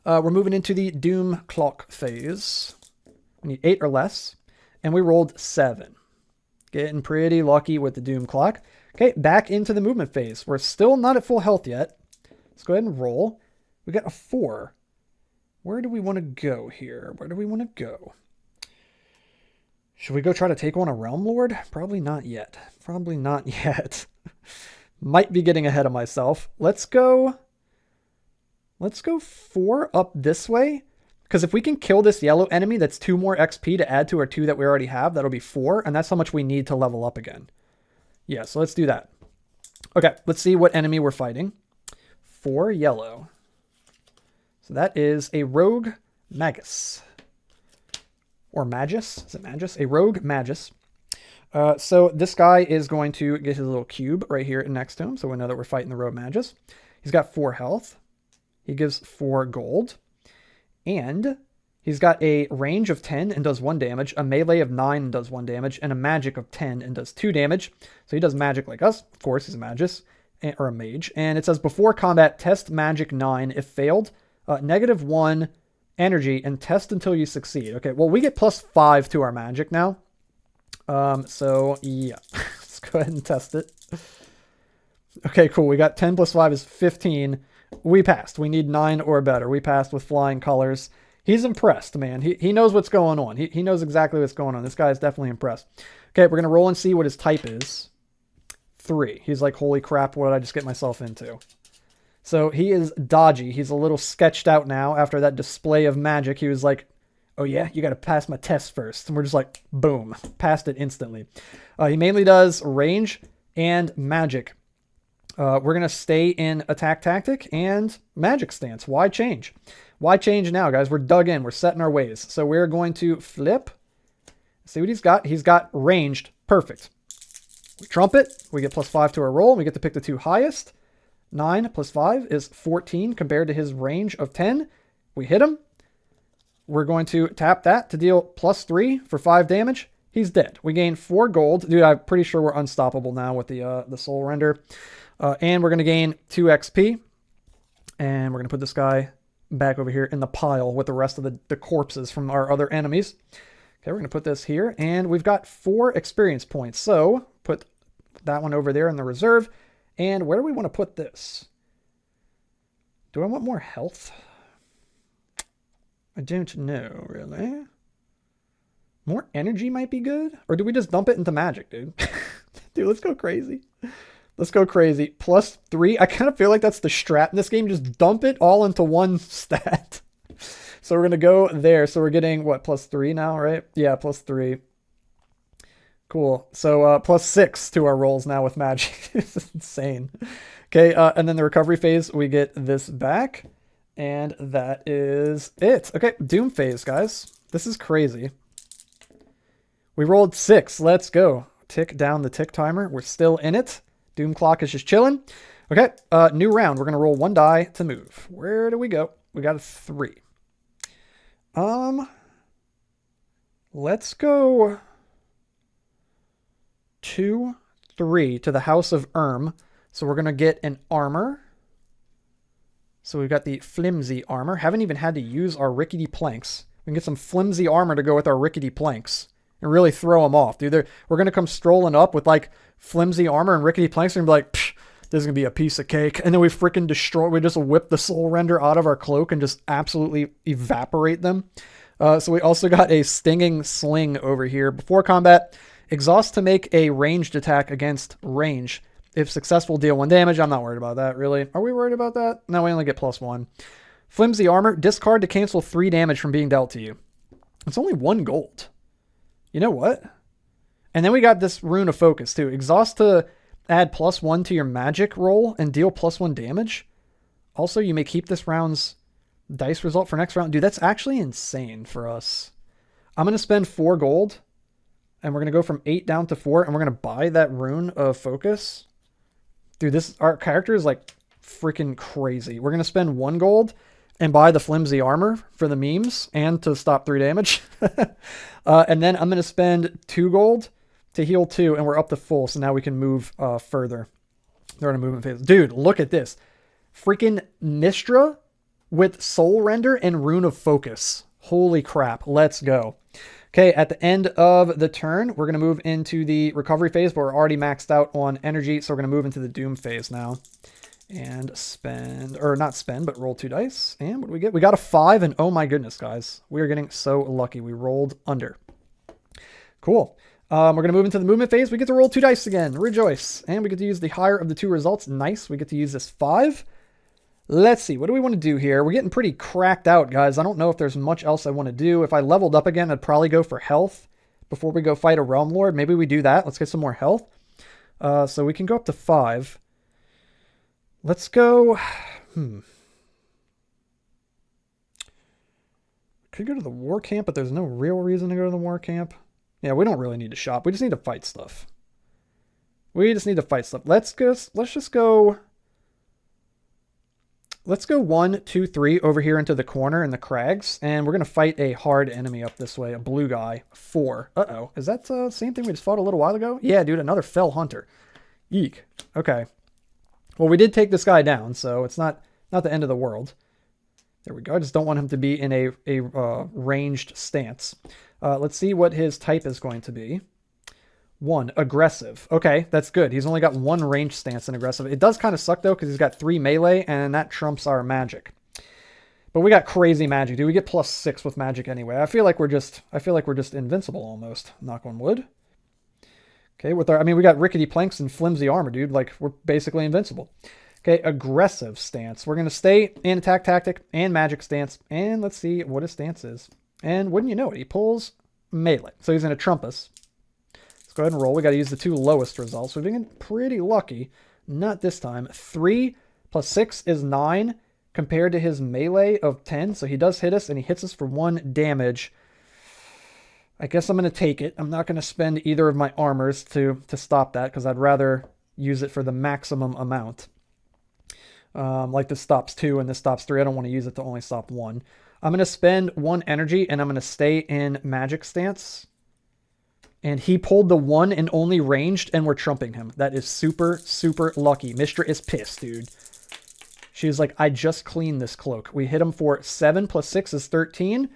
we're moving into the Doom Clock phase. We need 8 or less, and we rolled 7. Getting pretty lucky with the Doom Clock. Okay, back into the movement phase. We're still not at full health yet. Let's go ahead and roll. We got a 4. Where do we want to go here? Where do we want to go? Should we go try to take on a Realm Lord? Probably not yet. Probably not yet. Might be getting ahead of myself. Let's go 4 up this way. Because if we can kill this yellow enemy, that's 2 more XP to add to our 2 that we already have. That'll be 4, and that's how much we need to level up again. Yeah, so let's do that. Okay, let's see what enemy we're fighting. 4 yellow. So that is a Rogue Magus. Or Magus. Is it Magus? A Rogue Magus. So this guy is going to get his little cube right here next to him. So we know that we're fighting the Rogue Magus. He's got 4 health. He gives 4 gold. And he's got a range of 10 and does 1 damage, a melee of 9 and does 1 damage, and a magic of 10 and does 2 damage. So he does magic like us. Of course, he's a magus, or a mage. And it says, before combat, test magic 9. If failed, -1 energy, and test until you succeed. Okay, well, we get plus 5 to our magic now. So, yeah. Let's go ahead and test it. Okay, cool. We got 10 plus 5 is 15. We passed. We need 9 or better. We passed with flying colors. He's impressed, man. He knows what's going on. He knows exactly what's going on. This guy is definitely impressed. Okay, we're going to roll and see what his type is. 3. He's like, holy crap, what did I just get myself into? So he is dodgy. He's a little sketched out now after that display of magic. He was like, oh yeah, you got to pass my test first. And we're just like, boom, passed it instantly. He mainly does range and magic. We're going to stay in attack tactic and magic stance. Why change? Why change now, guys? We're dug in. We're set in our ways. So we're going to flip. See what he's got? He's got ranged. Perfect. We trumpet. We get +5 to our roll. And we get to pick the 2 highest. 9 + 5 is 14 compared to his range of 10. We hit him. We're going to tap that to deal +3 for 5 damage. He's dead. We gain 4 gold. Dude, I'm pretty sure we're unstoppable now with the soul render. And we're going to gain 2 XP. And we're going to put this guy back over here in the pile with the rest of the corpses from our other enemies. Okay, we're going to put this here. And we've got 4 experience points. So put that one over there in the reserve. And where do we want to put this? Do I want more health? I don't know, really. More energy might be good? Or do we just dump it into magic, dude? Dude, let's go crazy. Let's go crazy. +3. I kind of feel like that's the strat in this game. Just dump it all into one stat. So we're going to go there. So we're getting, what, +3 now, right? Yeah, +3. Cool. So +6 to our rolls now with magic. This is insane. Okay, and then the recovery phase, we get this back. And that is it. Okay, Doom phase, guys. This is crazy. We rolled 6. Let's go. Tick down the tick timer. We're still in it. Doom clock is just chilling. Okay, new round. We're going to roll 1 die to move. Where do we go? We got a 3. Let's go 2, 3 to the House of So we're going to get an armor. So we've got the flimsy armor. Haven't even had to use our rickety planks. We can get some flimsy armor to go with our rickety planks and really throw them off, dude. We're going to come strolling up with like flimsy armor and rickety planks and be like, psh, this is going to be a piece of cake. And then we freaking destroy, we just whip the soul render out of our cloak and just absolutely evaporate them. So we also got a stinging sling over here. Before combat, exhaust to make a ranged attack against range. If successful, deal 1 damage. I'm not worried about that, really. Are we worried about that? No, we only get +1. Flimsy armor. Discard to cancel 3 damage from being dealt to you. It's only 1 gold. You know what? And then we got this rune of focus, too. Exhaust to add +1 to your magic roll and deal +1 damage. Also, you may keep this round's dice result for next round. Dude, that's actually insane for us. I'm going to spend 4 gold. And we're going to go from 8 down to 4. And we're going to buy that rune of focus. Dude, our character is like freaking crazy. We're going to spend 1 gold and buy the flimsy armor for the memes and to stop 3 damage. And then I'm going to spend 2 gold to heal 2 and we're up to full. So now we can move further. They're in a movement phase. Dude, look at this. Freaking Mistra with soul render and rune of focus. Holy crap. Let's go. Okay, at the end of the turn, we're going to move into the recovery phase, but we're already maxed out on energy, so we're going to move into the Doom phase now. And spend, or not spend, but roll 2 dice. And what do we get? We got a 5, and oh my goodness, guys. We are getting so lucky. We rolled under. Cool. We're going to move into the movement phase. We get to roll 2 dice again. Rejoice. And we get to use the higher of the 2 results. Nice. We get to use this 5. Let's see. What do we want to do here? We're getting pretty cracked out, guys. I don't know if there's much else I want to do. If I leveled up again, I'd probably go for health before we go fight a Realm Lord. Maybe we do that. Let's get some more health. So we can go up to 5. Let's go. Could go to the war camp, but there's no real reason to go to the war camp. Yeah, we don't really need to shop. We just need to fight stuff. Let's just go. Let's go 1, 2, 3 over here into the corner in the crags, and we're going to fight a hard enemy up this way, a blue guy. 4. Uh-oh. Is that the same thing we just fought a little while ago? Yeah, dude, another fell hunter. Eek. Okay. Well, we did take this guy down, so it's not the end of the world. There we go. I just don't want him to be in a ranged stance. Let's see what his type is going to be. 1, aggressive. Okay, that's good. He's only got 1 ranged stance in aggressive. It does kind of suck, though, because he's got 3 melee, and that trumps our magic. But we got crazy magic, dude. We get +6 with magic anyway. I feel like we're just invincible almost. Knock on wood. Okay, we got rickety planks and flimsy armor, dude. Like, we're basically invincible. Okay, aggressive stance. We're going to stay in attack tactic and magic stance. And let's see what his stance is. And wouldn't you know it, he pulls melee. So he's going to trump us. Let's go ahead and roll. We got to use the 2 lowest results. We've been pretty lucky. Not this time. 3 + 6 is 9 compared to his melee of 10. So he does hit us, and he hits us for 1 damage. I guess I'm going to take it. I'm not going to spend either of my armors to stop that, because I'd rather use it for the maximum amount. Like this stops 2 and this stops 3. I don't want to use it to only stop 1. I'm going to spend 1 energy, and I'm going to stay in magic stance. And he pulled the 1 and only ranged, and we're trumping him. That is super, super lucky. Mistra is pissed, dude. She was like, I just cleaned this cloak. We hit him for 7 + 6 is 13.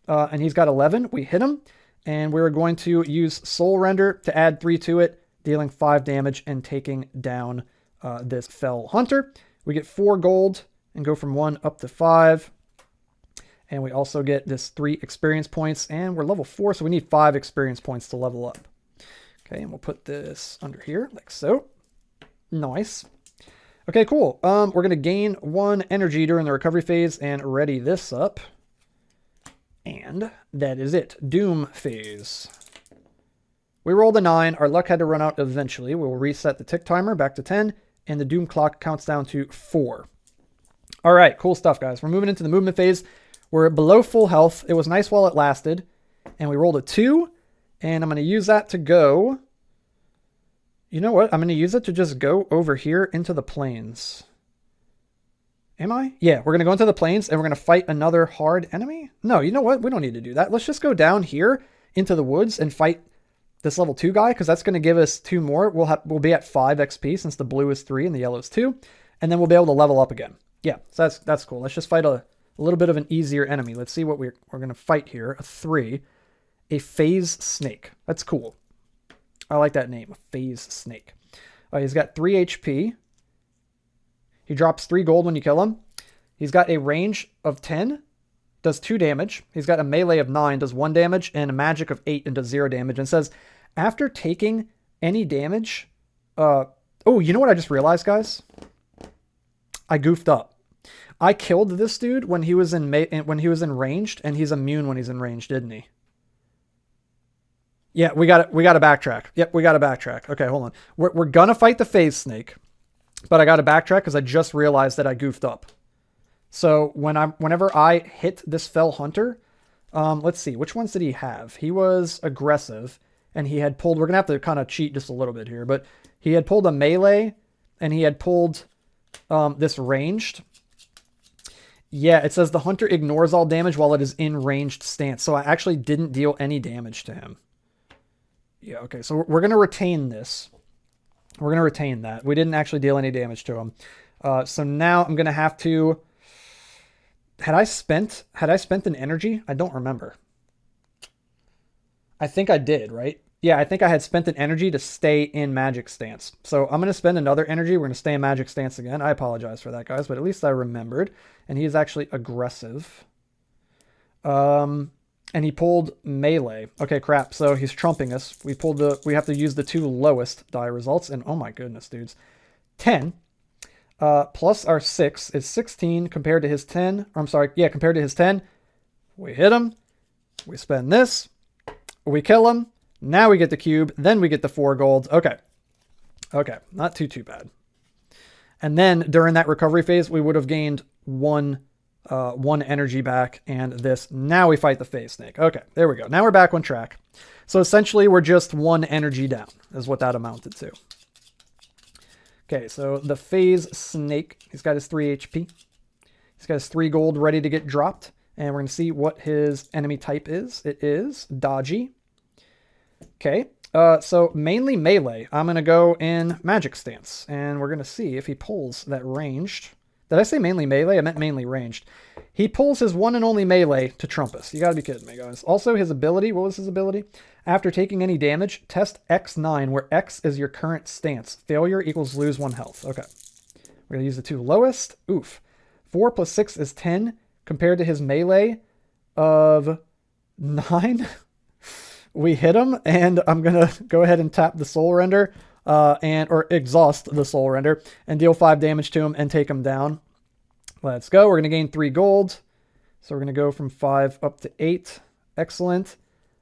And he's got 11. We hit him. And we're going to use Soul Render to add 3 to it, dealing 5 damage and taking down this Fell Hunter. We get 4 gold and go from 1 up to 5. And we also get this 3 experience points. And we're level 4, so we need 5 experience points to level up. Okay, and we'll put this under here, like so. Nice. Okay, cool. We're going to gain 1 energy during the recovery phase and ready this up. And that is it. Doom phase. We rolled a 9. Our luck had to run out eventually. We'll reset the tick timer back to 10. And the Doom clock counts down to 4. All right, cool stuff, guys. We're moving into the movement phase. We're below full health. It was nice while it lasted. And we rolled a 2. And I'm going to use that to go... You know what? I'm going to use it to just go over here into the plains. Am I? Yeah, we're going to go into the plains and we're going to fight another hard enemy? No, you know what? We don't need to do that. Let's just go down here into the woods and fight this level 2 guy, because that's going to give us 2 more. We'll be at 5 XP since the blue is 3 and the yellow is 2. And then we'll be able to level up again. Yeah, so that's cool. Let's just fight a little bit of an easier enemy. Let's see what we're going to fight here. A 3. A phase snake. That's cool. I like that name. A phase snake. He's got 3 HP. He drops 3 gold when you kill him. He's got a range of 10. Does 2 damage. He's got a melee of 9. Does 1 damage. And a magic of 8 and does 0 damage. And says, after taking any damage... oh, you know what I just realized, guys? I goofed up. I killed this dude when he was in ranged, and he's immune when he's in range, didn't he? Yeah, we got to backtrack. Yep, we got to backtrack. Okay, hold on. We're gonna fight the phase snake, but I got to backtrack because I just realized that I goofed up. So whenever I hit this Fell Hunter, let's see, which ones did he have? He was aggressive, and he had pulled. We're gonna have to kind of cheat just a little bit here, but he had pulled a melee, and he had pulled this ranged. Yeah, it says the hunter ignores all damage while it is in ranged stance. So I actually didn't deal any damage to him. Yeah, okay, so we're going to retain this. We're going to retain that. We didn't actually deal any damage to him. So now I'm going to have to... Had I spent an energy? I don't remember. I think I did, right? Yeah, I think I had spent an energy to stay in magic stance. So I'm going to spend another energy. We're going to stay in magic stance again. I apologize for that, guys, but at least I remembered. And he is actually aggressive. And he pulled melee. Okay, crap. So he's trumping us. We have to use the 2 lowest die results. And oh my goodness, dudes. 10 plus our 6 is 16 compared to his 10. I'm sorry. Yeah, compared to his 10. We hit him. We spend this. We kill him. Now we get the cube. Then we get the 4 gold. Okay. Okay. Not too bad. And then during that recovery phase, we would have gained 1 energy back and this. Now we fight the phase snake. Okay, there we go. Now we're back on track. So essentially we're just 1 energy down is what that amounted to. Okay, so the phase snake, he's got his 3 HP. He's got his 3 gold ready to get dropped. And we're going to see what his enemy type is. It is dodgy. Okay, so mainly melee. I'm going to go in magic stance. And we're going to see if he pulls that ranged. Did I say mainly melee? I meant mainly ranged. He pulls his one and only melee to trump us. You gotta be kidding me, guys. Also, his ability, what was his ability? After taking any damage, test X9, where X is your current stance. Failure equals lose 1 health. Okay. We're gonna use the 2 lowest. Oof. 4 plus 6 is 10. compared to his melee of 9. We hit him, and I'm going to go ahead and tap the Soul Render, or exhaust the Soul Render, and deal 5 damage to him and take him down. Let's go. We're going to gain 3 gold. So we're going to go from 5 up to 8. Excellent.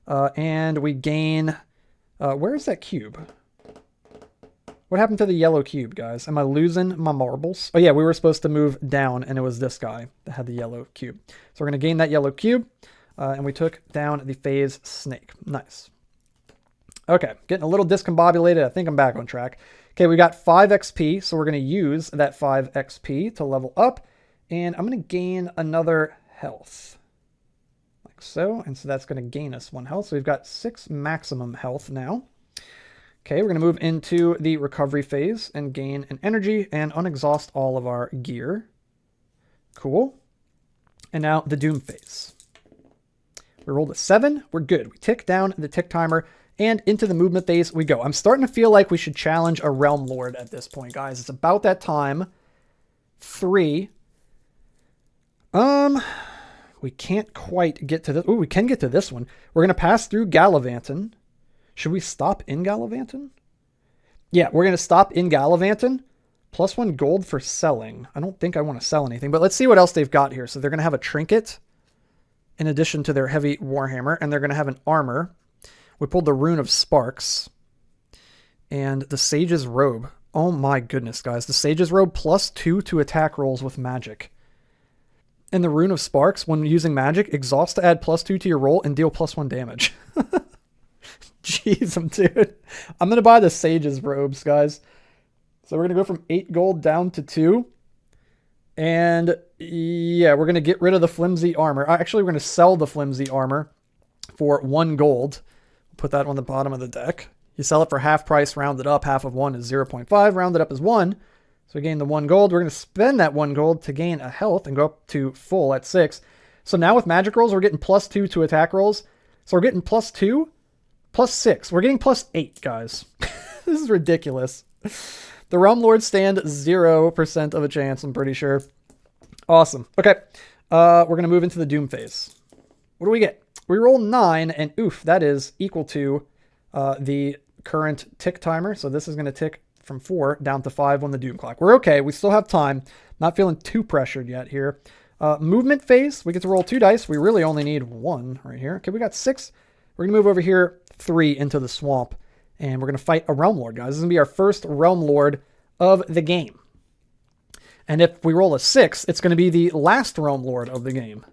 And we gain... where's that cube? What happened to the yellow cube, guys? Am I losing my marbles? Oh, yeah, we were supposed to move down, and it was this guy that had the yellow cube. So we're going to gain that yellow cube, and we took down the phase snake. Nice. Okay, getting a little discombobulated. I think I'm back on track. Okay, we got 5 XP, so we're going to use that 5 XP to level up, and I'm going to gain another health. Like so, and so that's going to gain us 1 health. So we've got 6 maximum health now. Okay, we're going to move into the recovery phase and gain an energy and unexhaust all of our gear. Cool. And now the doom phase. We rolled a 7. We're good. We tick down the tick timer and into the movement phase we go. I'm starting to feel like we should challenge a Realm Lord at this point, guys. It's about that time. 3. We can't quite get to this. Ooh, we can get to this one. We're going to pass through Gallivanton. Should we stop in Gallivanton? Yeah, we're going to stop in Gallivanton. +1 gold for selling. I don't think I want to sell anything, but let's see what else they've got here. So they're going to have a trinket in addition to their heavy warhammer, and they're going to have an armor. We pulled the Rune of Sparks and the Sage's Robe. Oh my goodness, guys. The Sage's Robe +2 to attack rolls with magic. And the Rune of Sparks, when using magic, exhaust to add +2 to your roll and deal +1 damage. Jeez, dude. I'm going to buy the Sage's Robes, guys. So we're going to go from 8 gold down to 2. And yeah, we're going to get rid of the flimsy armor. Actually, we're going to sell the flimsy armor for 1 gold. Put that on the bottom of the deck. You sell it for half price, rounded up. Half of 1 is 0.5, rounded up is 1. So we gain the 1 gold. We're going to spend that 1 gold to gain a health and go up to full at 6. So now with magic rolls, we're getting +2 to attack rolls. So we're getting +2, +6. We're getting +8, guys. This is ridiculous. The Realm Lords stand 0% of a chance, I'm pretty sure. Awesome. Okay. We're going to move into the Doom phase. What do we get? We roll 9, and oof, that is equal to the current tick timer. So this is going to tick from 4 down to 5 on the Doom clock. We're okay. We still have time. Not feeling too pressured yet here. Movement phase, we get to roll 2 dice. We really only need 1 right here. Okay, we got 6. We're going to move over here 3 into the swamp, and we're going to fight a Realm Lord, guys. This is going to be our first Realm Lord of the game. And if we roll a 6, it's going to be the last Realm Lord of the game.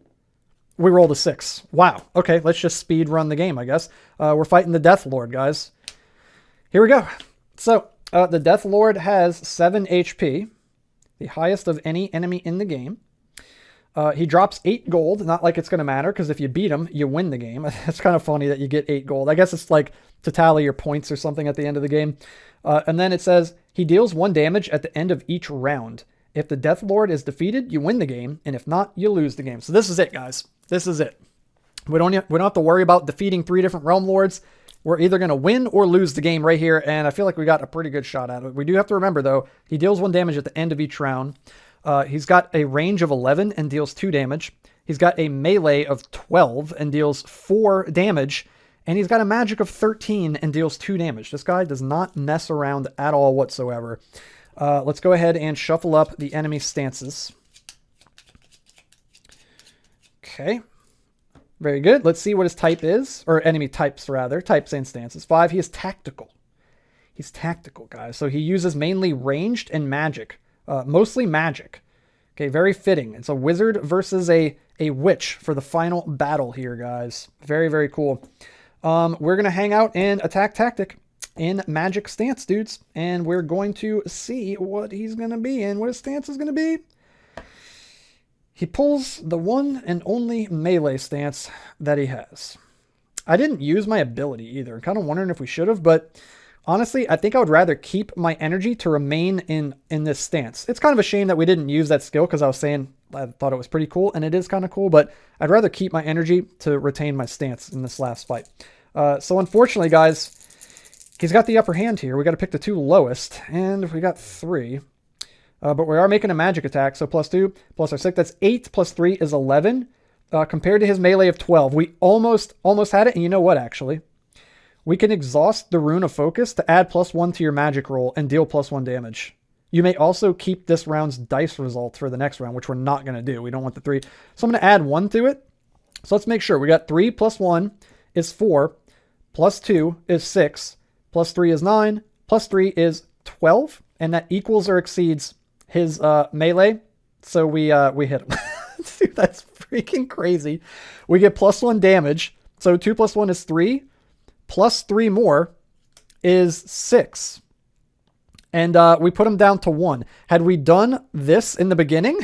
We rolled a 6. Wow. Okay, let's just speed run the game, I guess. We're fighting the Death Lord, guys. Here we go. So, the Death Lord has 7 HP, the highest of any enemy in the game. He drops 8 gold, not like it's going to matter, because if you beat him, you win the game. It's kind of funny that you get 8 gold. I guess it's like to tally your points or something at the end of the game. And then it says, he deals 1 damage at the end of each round. If the Death Lord is defeated, you win the game, and if not, you lose the game. So this is it, guys. This is it. We don't have to worry about defeating 3 different Realm Lords. We're either going to win or lose the game right here, and I feel like we got a pretty good shot at it. We do have to remember, though, he deals 1 damage at the end of each round. He's got a range of 11 and deals 2 damage. He's got a melee of 12 and deals 4 damage. And he's got a magic of 13 and deals 2 damage. This guy does not mess around at all whatsoever. Let's go ahead and shuffle up the enemy stances. Okay. Very good. Let's see what his type is. Or enemy types, rather. Types and stances. 5. He is tactical. He's tactical, guys. So he uses mainly ranged and magic. Mostly magic. Okay, very fitting. It's a wizard versus a witch for the final battle here, guys. Very, very cool. We're going to hang out and attack tactic in magic stance, dudes. And we're going to see what he's going to be and what his stance is going to be. He pulls the one and only melee stance that he has. I didn't use my ability either. I'm kind of wondering if we should have, but honestly, I think I would rather keep my energy to remain in this stance. It's kind of a shame that we didn't use that skill because I was saying I thought it was pretty cool, and it is kind of cool, but I'd rather keep my energy to retain my stance in this last fight. So unfortunately, guys, he's got the upper hand here. We got to pick the 2 lowest, and we got 3. but we are making a magic attack. So +2 plus our 6, that's 8 plus 3 is 11. Compared to his melee of 12, we almost had it. And you know what, actually? We can exhaust the Rune of Focus to add +1 to your magic roll and deal +1 damage. You may also keep this round's dice result for the next round, which we're not going to do. We don't want the 3. So I'm going to add 1 to it. So let's make sure. We got 3 plus 1 is 4, plus 2 is 6, plus 3 is 9, plus 3 is 12, and that equals or exceeds his melee. So we hit him. Dude, that's freaking crazy. We get +1 damage. So 2 plus 1 is 3. Plus 3 more is 6. And we put him down to 1. Had we done this in the beginning,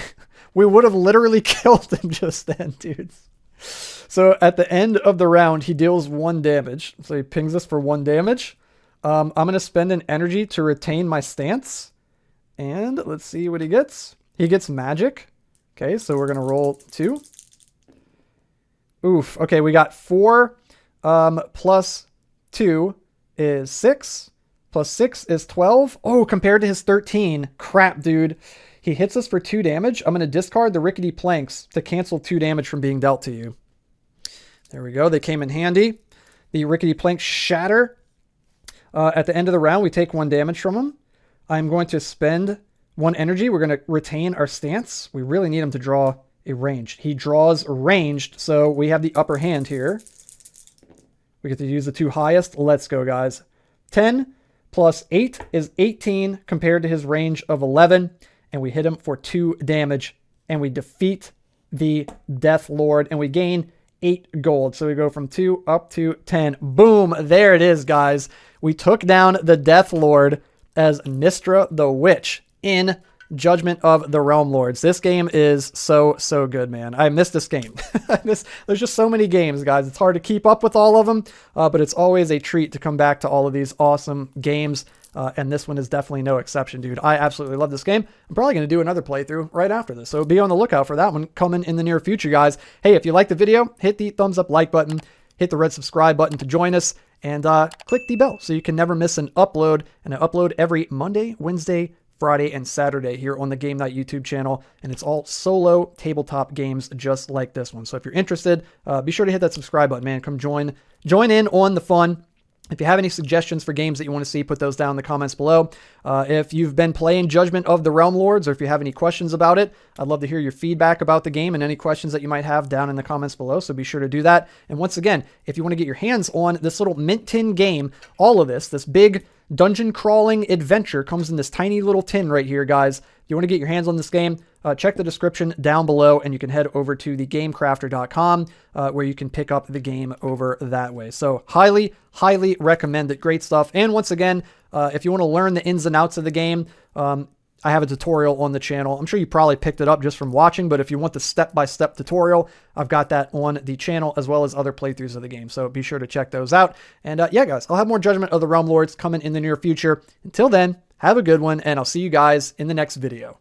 we would have literally killed him just then, dudes. So at the end of the round, he deals 1 damage. So he pings us for 1 damage. I'm going to spend an energy to retain my stance. And let's see what he gets. He gets magic. Okay, so we're going to roll 2. Oof. Okay, we got 4 plus 2 is 6. Plus 6 is 12. Oh, compared to his 13. Crap, dude. He hits us for 2 damage. I'm going to discard the rickety planks to cancel 2 damage from being dealt to you. There we go. They came in handy. The rickety planks shatter. At the end of the round, we take 1 damage from him. I'm going to spend 1 energy. We're going to retain our stance. We really need him to draw a ranged. He draws ranged, so we have the upper hand here. We get to use the 2 highest. Let's go, guys. 10 plus 8 is 18 compared to his range of 11. And we hit him for 2 damage. And we defeat the Death Lord. And we gain 8 gold. So we go from 2 up to 10. Boom. There it is, guys. We took down the Death Lord as Nistra the Witch in Judgment of the Realm Lords. This game is so good, man. I miss this game. There's just so many games, guys. It's hard to keep up with all of them, but it's always a treat to come back to all of these awesome games, and this one is definitely no exception, dude. I absolutely love this game. I'm probably going to do another playthrough right after this, so be on the lookout for that one coming in the near future, guys. Hey, if you like the video, hit the thumbs up like button, hit the red subscribe button to join us, and click the bell so you can never miss an upload. And I upload every Monday, Wednesday, Friday, and Saturday here on the Game Night YouTube channel, and it's all solo tabletop games just like this one. So if you're interested, be sure to hit that subscribe button, man. Come join in on the fun. If you have any suggestions for games that you want to see, put those down in the comments below. If you've been playing Judgment of the Realm Lords, or if you have any questions about it, I'd love to hear your feedback about the game and any questions that you might have down in the comments below, so be sure to do that. And once again, if you want to get your hands on this little mint tin game, all of this big dungeon crawling adventure comes in this tiny little tin right here, guys. If you want to get your hands on this game, check the description down below, and you can head over to thegamecrafter.com where you can pick up the game over that way. So highly recommend it. Great stuff. And once again, if you want to learn the ins and outs of the game, I have a tutorial on the channel. I'm sure you probably picked it up just from watching, but if you want the step-by-step tutorial, I've got that on the channel as well as other playthroughs of the game. So be sure to check those out. And yeah, guys, I'll have more Judgment of the Realm Lords coming in the near future. Until then, have a good one, and I'll see you guys in the next video.